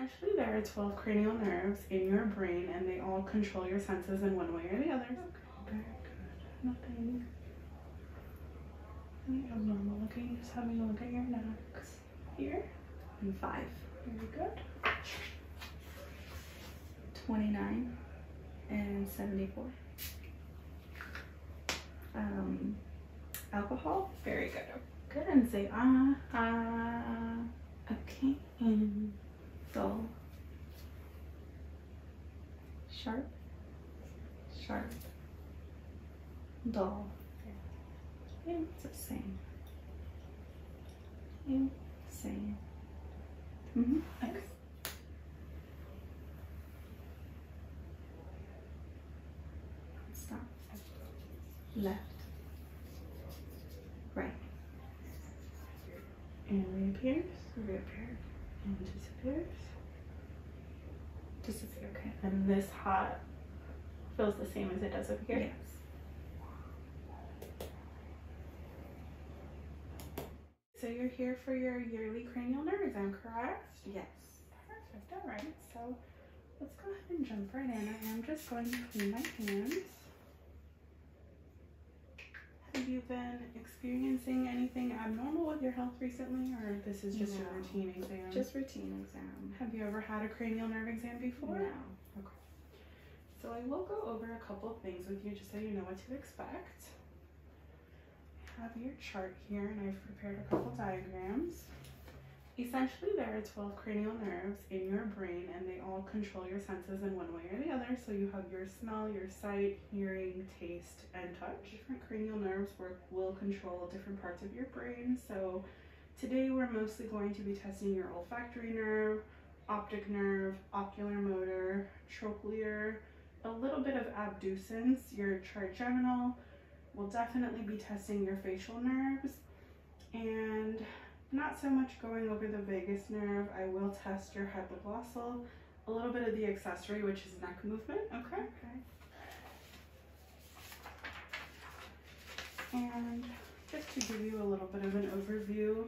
Essentially, there are 12 cranial nerves in your brain, and they all control your senses in one way or the other. Okay, very good. Nothing abnormal looking. Just having a look at your neck here. And 5. Very good. 29 and 74. Alcohol. Very good. Good. And say ah. Okay. And dull. Sharp. Sharp. Dull. Yeah. It's the same. Yeah. Same. Okay. Stop. Left. Right. And reappears. Reappear. And disappears. Disappear. Okay. And this hot feels the same as it does up here? Yes. So you're here for your yearly cranial nerve exam, correct? Yes. Perfect. All right. So let's go ahead and jump right in. I am just going to clean my hands. Have you been experiencing anything abnormal with your health recently, or this is just your routine exam? Just routine exam. Have you ever had a cranial nerve exam before? No. Okay. So I will go over a couple of things with you just so you know what to expect. I have your chart here, and I've prepared a couple diagrams. Essentially, there are 12 cranial nerves in your brain, and they all control your senses in one way or the other. So you have your smell, your sight, hearing, taste, and touch. Different cranial nerves will control different parts of your brain. So today we're mostly going to be testing your olfactory nerve, optic nerve, ocular motor, trochlear, a little bit of abducens, your trigeminal. We'll definitely be testing your facial nerves, and not so much going over the vagus nerve. I will test your hypoglossal, a little bit of the accessory, which is neck movement. Okay. And just to give you a little bit of an overview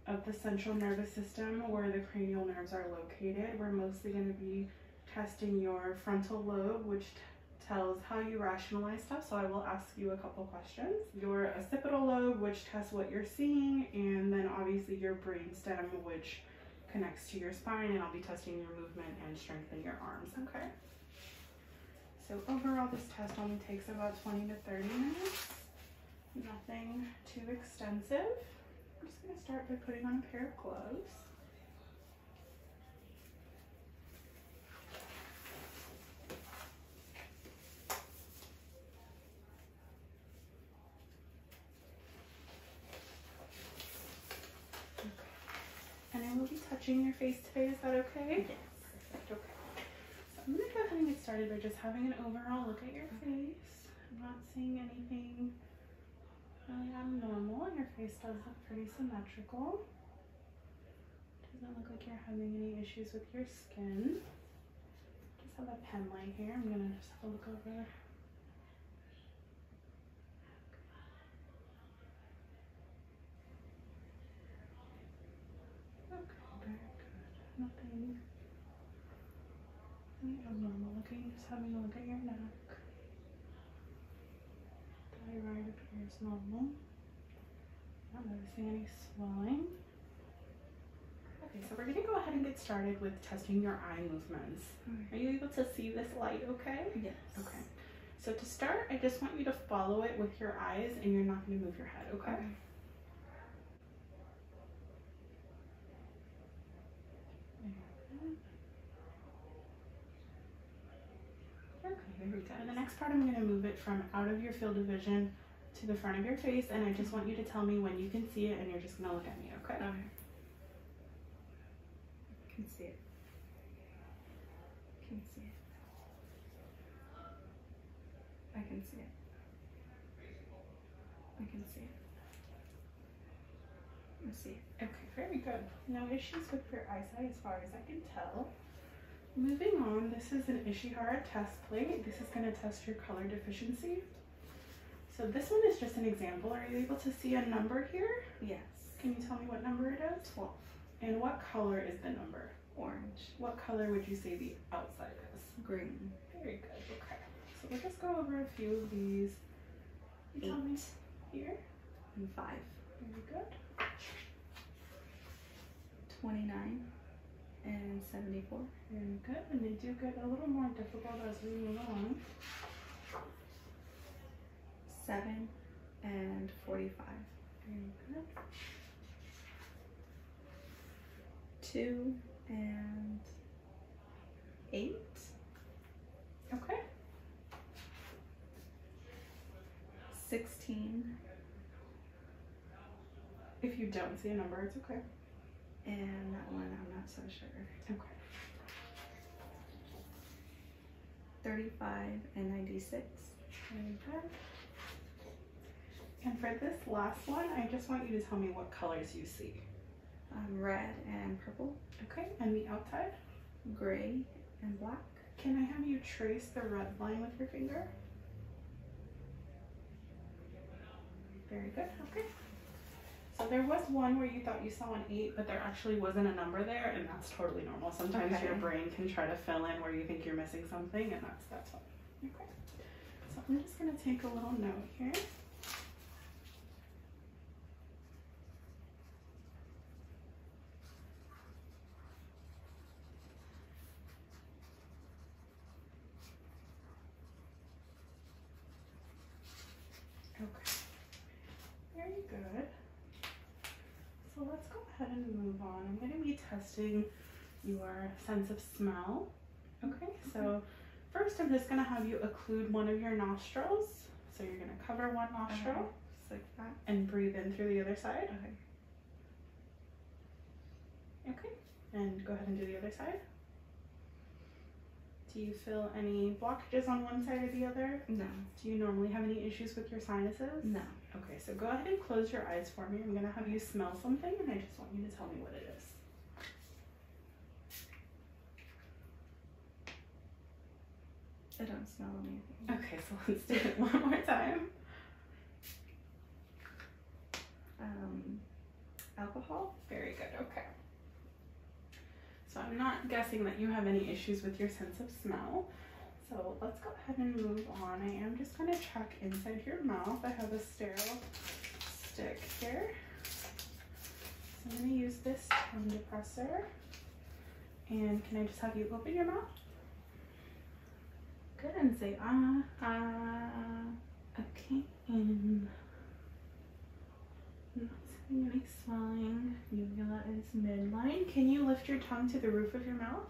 of the central nervous system, where the cranial nerves are located, we're mostly going to be testing your frontal lobe, which tells how you rationalize stuff. So I will ask you a couple questions. Your occipital lobe, which tests what you're seeing, and then obviously your brainstem, which connects to your spine, and I'll be testing your movement and strength in your arms. Okay. So overall, this test only takes about 20 to 30 minutes. Nothing too extensive. I'm just going to start by putting on a pair of gloves. And I will be touching your face today. Is that okay? Yes. Perfect. Okay. So I'm going to go ahead and get started by just having an overall look at your face. I'm not seeing anything really abnormal. Your face does look pretty symmetrical. Doesn't look like you're having any issues with your skin. Just have a pen light here. I'm going to just have a look over. Nothing abnormal looking, just having a look at your neck. Thyroid appears normal. Not noticing any swelling. Okay, so we're going to go ahead and get started with testing your eye movements. Are you able to see this light okay? Yes. Okay. So to start, I just want you to follow it with your eyes, and you're not going to move your head, okay? Very good. And the next part, I'm going to move it from out of your field of vision to the front of your face, and I just want you to tell me when you can see it, and you're just going to look at me, okay? Okay. I can see it. I can see it. I can see it. I can see it. I see it. Okay, very good. No issues with your eyesight as far as I can tell. Moving on, this is an Ishihara test plate. This is going to test your color deficiency. So this one is just an example. Are you able to see a number here? Yes. Can you tell me what number it is? 12. And what color is the number? Orange. What color would you say the outside is? Green. Very good. Okay. So we'll just go over a few of these. You tell me here. And 5. Very good. 29 and 74. Very good. And they do get a little more difficult as we move along. 7 and 45. Very good. 2 and 8. Okay. 16. If you don't see a number, it's okay. And that one, I'm not so sure. Okay. 35 and 96. Very good. And for this last one, I just want you to tell me what colors you see. Red and purple. Okay, and the outside? Gray and black. Can I have you trace the red line with your finger? Very good, okay. So there was one where you thought you saw an 8, but there actually wasn't a number there, and that's totally normal. Sometimes Okay. your brain can try to fill in where you think you're missing something, and that's fine. Okay. So I'm just gonna take a little note here. Okay. Very good. So let's go ahead and move on. I'm going to be testing your sense of smell. Okay, so first I'm just going to have you occlude one of your nostrils. So you're going to cover one nostril Just like that. and breathe in through the other side. Okay. Okay, and go ahead and do the other side. Do you feel any blockages on one side or the other? No. Do you normally have any issues with your sinuses? No. Okay, so go ahead and close your eyes for me. I'm going to have you smell something, and I just want you to tell me what it is. I don't smell anything. Okay, so let's do it one more time. Alcohol? Very good, okay. So I'm not guessing that you have any issues with your sense of smell. So let's go ahead and move on. I am just going to check inside your mouth. I have a sterile stick here. So I'm going to use this tongue depressor. And can I just have you open your mouth? Good, and say ah, ah. Okay, and not seeing any swelling. Uvula is midline. Can you lift your tongue to the roof of your mouth?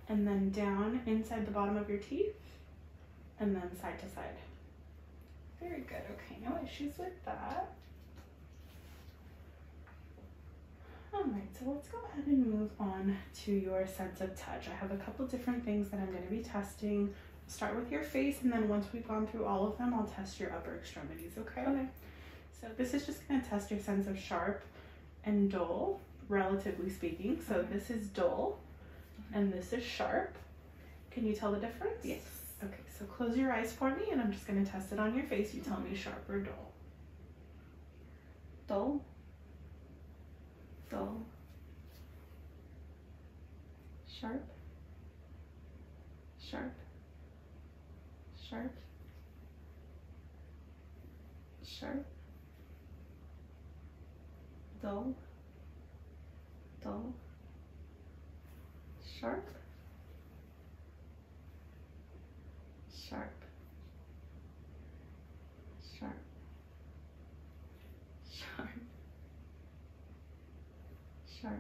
And then down inside the bottom of your teeth, and then side to side. Very good, okay, no issues with that. All right, so let's go ahead and move on to your sense of touch. I have a couple different things that I'm gonna be testing. Start with your face, and then once we've gone through all of them, I'll test your upper extremities, okay? Okay. So this is just gonna test your sense of sharp and dull, relatively speaking. So Okay. this is dull, and this is sharp. Can you tell the difference? Yes. Okay, so close your eyes for me, and I'm just gonna test it on your face. You tell me sharp or dull. Dull. Dull. Sharp. Sharp. Sharp. Sharp. Dull. Dull. Sharp. Sharp. Sharp. Sharp. Sharp.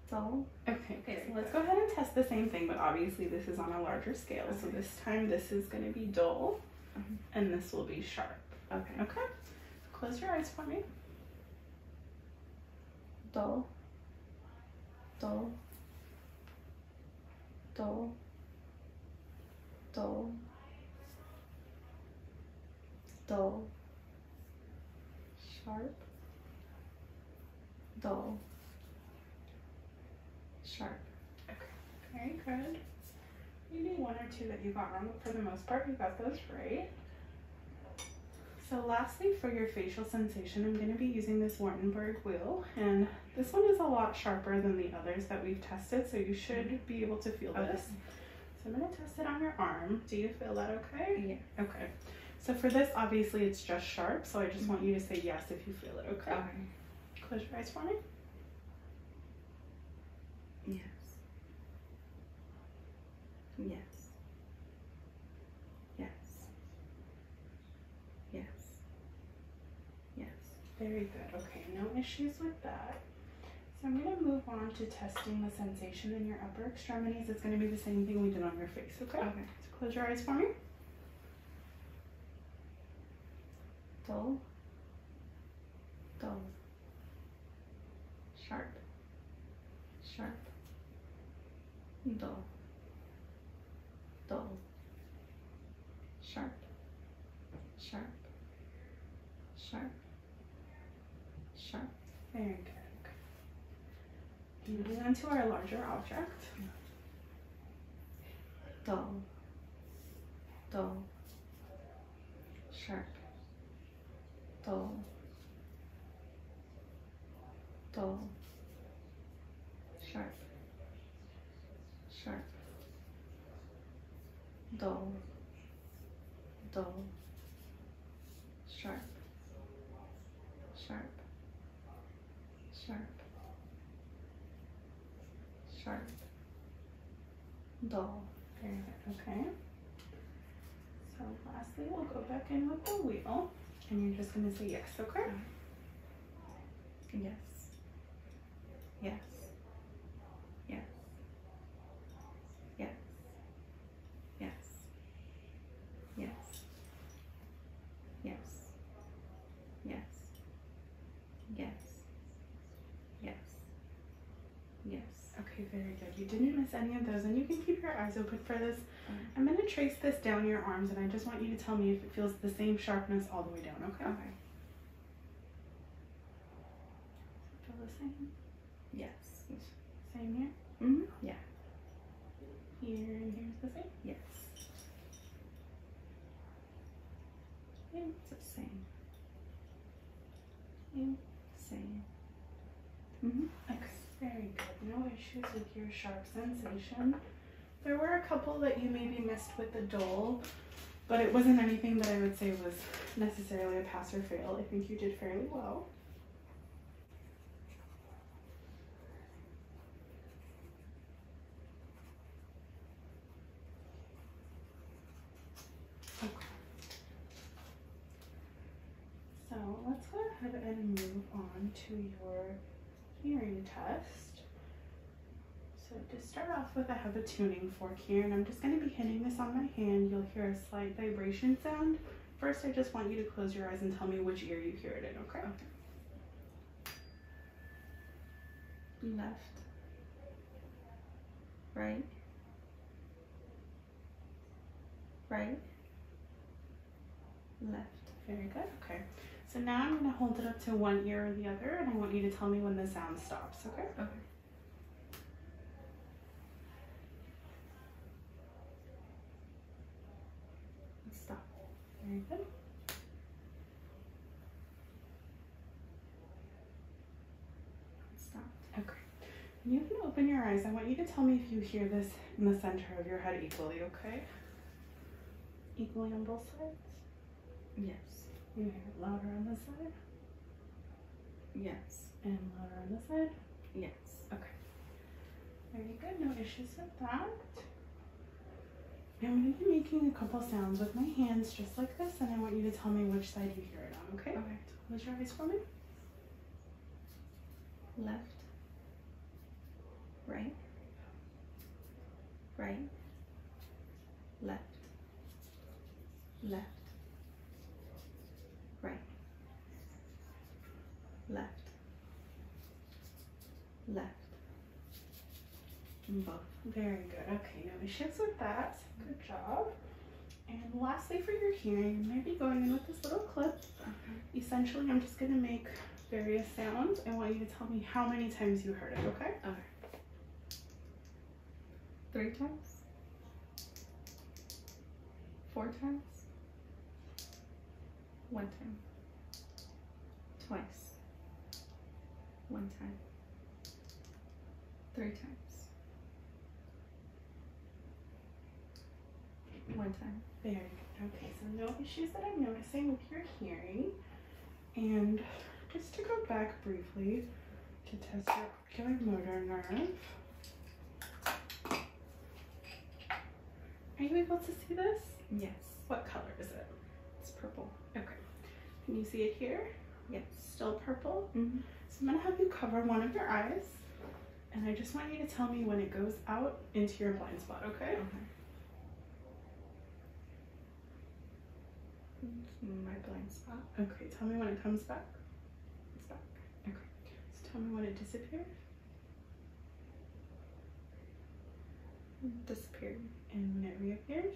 Dull. Okay, so let's go ahead and test the same thing, but obviously this is on a larger scale. So Okay. this time this is gonna be dull, Mhm. and this will be sharp. Okay. Okay, close your eyes for me. Dull. Dull. Dull. Dull. Dull. Sharp. Dull. Sharp. Very good. Maybe one or two that you got wrong, but for the most part, you got those right. So lastly, for your facial sensation, I'm going to be using this Wartenberg wheel, and this one is a lot sharper than the others that we've tested, so you should be able to feel this. So I'm going to test it on your arm. Do you feel that okay? Yeah. Okay. So for this, obviously it's just sharp, so I just want you to say yes if you feel it, okay? Okay. Close your eyes for me. Yes. Yes. Yes. Yes. Yes. Very good. Okay, no issues with that. So I'm going to move on to testing the sensation in your upper extremities. It's going to be the same thing we did on your face, okay? Okay. So close your eyes for me. Dull. Dull. Sharp. Sharp. Dull. Dull. Sharp. Sharp. Sharp. Sharp. Very good. Moving on to our larger object. Dull. Dull. Sharp. Dull. Dull. Sharp. Sharp. Dull. Dull. Sharp. Sharp. Sharp. Sharp. Dull. Very good. Okay. So lastly, we'll go back in with the wheel, and you're just going to say yes, okay? Yes. Yes. Yes. Yes. Yes. Yes. Yes. Yes. Yes. Yes. Yes. Okay, very good. You didn't miss any of those, and you can keep your eyes open for this. I'm going to trace this down your arms, and I just want you to tell me if it feels the same sharpness all the way down, okay? Okay. Feel the same? Yes. Same here? Mm-hmm. Yeah. Here and here's the same? Yes. Same. It's the same. Same. Same. Mm-hmm. Okay, very good. No issues with your sharp sensation. There were a couple that you maybe missed with the dull, but it wasn't anything that I would say was necessarily a pass or fail. I think you did fairly well. Okay. So let's go ahead and move on to your hearing test. So to start off with, I have a tuning fork here, and I'm just going to be hitting this on my hand. You'll hear a slight vibration sound. First, I just want you to close your eyes and tell me which ear you hear it in, okay? Left. Right. Right. Left. Very good, okay. So now I'm going to hold it up to one ear or the other, and I want you to tell me when the sound stops, okay? Okay. Stop. Very good. Stop. Okay. When you can open your eyes, I want you to tell me if you hear this in the center of your head equally, okay? Equally on both sides? Yes. You hear it louder on this side Yes. and louder on this side? Yes. Okay. Very good, no issues with that. I'm going to be making a couple sounds with my hands just like this, and I want you to tell me which side you hear it on, okay? Okay. So close your eyes for me. Left. Right. Right. Left. Left. Right. Left. Left. Both. Very good. Okay, no issues with that. Good job. And lastly, for your hearing, I'm going to be going in with this little clip. Okay. Essentially, I'm just going to make various sounds. I want you to tell me how many times you heard it, okay? Okay. 3 times? 4 times? 1 time. Twice. 1 time. 3 times. 1 time. Very good. Okay, so no issues that I'm noticing with your hearing. And just to go back briefly to test your oculomotor nerve. Are you able to see this? Yes. What color is it? It's purple. Okay. Can you see it here? Yes. Still purple? Mm-hmm. So I'm going to have you cover one of your eyes. And I just want you to tell me when it goes out into your blind spot, okay? Okay. My blind spot. Okay, tell me when it comes back. It's back. Okay. So tell me when it disappears. Disappeared. And when it reappears.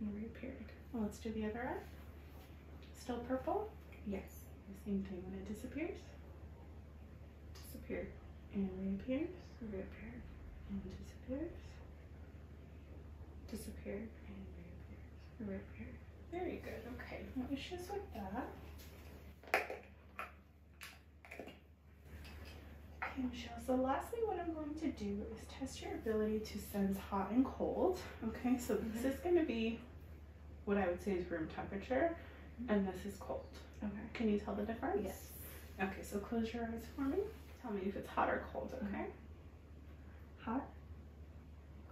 And reappeared. Well, let's do the other eye. Still purple? Yes. The same thing when it disappears. Disappeared. And reappears. Reappeared. And disappears. Disappeared. And reappears. Reappeared. Very good. Okay. No issues with that. Okay, Michelle. So lastly, what I'm going to do is test your ability to sense hot and cold. Okay, so this is going to be what I would say is room temperature, and this is cold. Okay. Can you tell the difference? Yes. Okay, so close your eyes for me. Tell me if it's hot or cold, okay? Hot.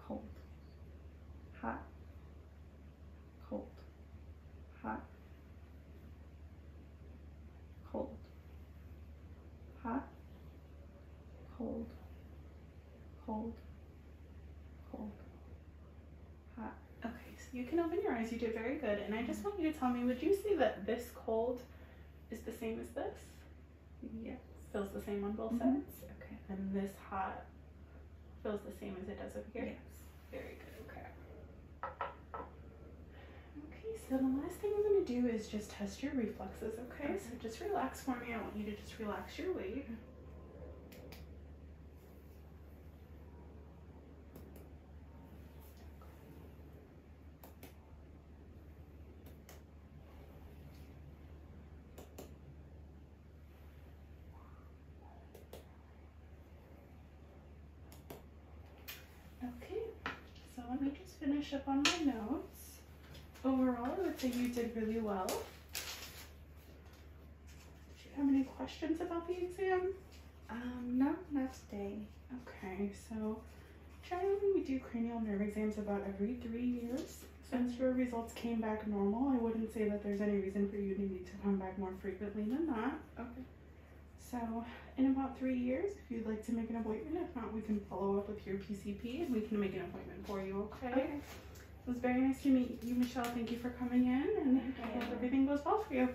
Cold. Hot. Cold. Hot. Cold. Hot. Cold. Cold. Cold. Hot. Okay, so you can open your eyes. You did very good. And I just want you to tell me, would you say that this cold is the same as this? Yes. Feels the same on both Mhm. sides? Okay. And this hot feels the same as it does over here? Yes. Very good. Okay. Okay, so the last thing I'm going to do is just test your reflexes, okay? So just relax for me. I want you to just relax your weight. Okay, so let me just finish up on my notes. Overall, I would say you did really well. Do you have any questions about the exam? No, not today. Okay, so generally we do cranial nerve exams about every 3 years. Since your results came back normal, I wouldn't say that there's any reason for you to need to come back more frequently than that. Okay. So in about 3 years, if you'd like to make an appointment, if not, we can follow up with your PCP and we can make an appointment for you, okay? Okay. It was very nice to meet you, Michelle. Thank you for coming in, and I hope everything goes well for you.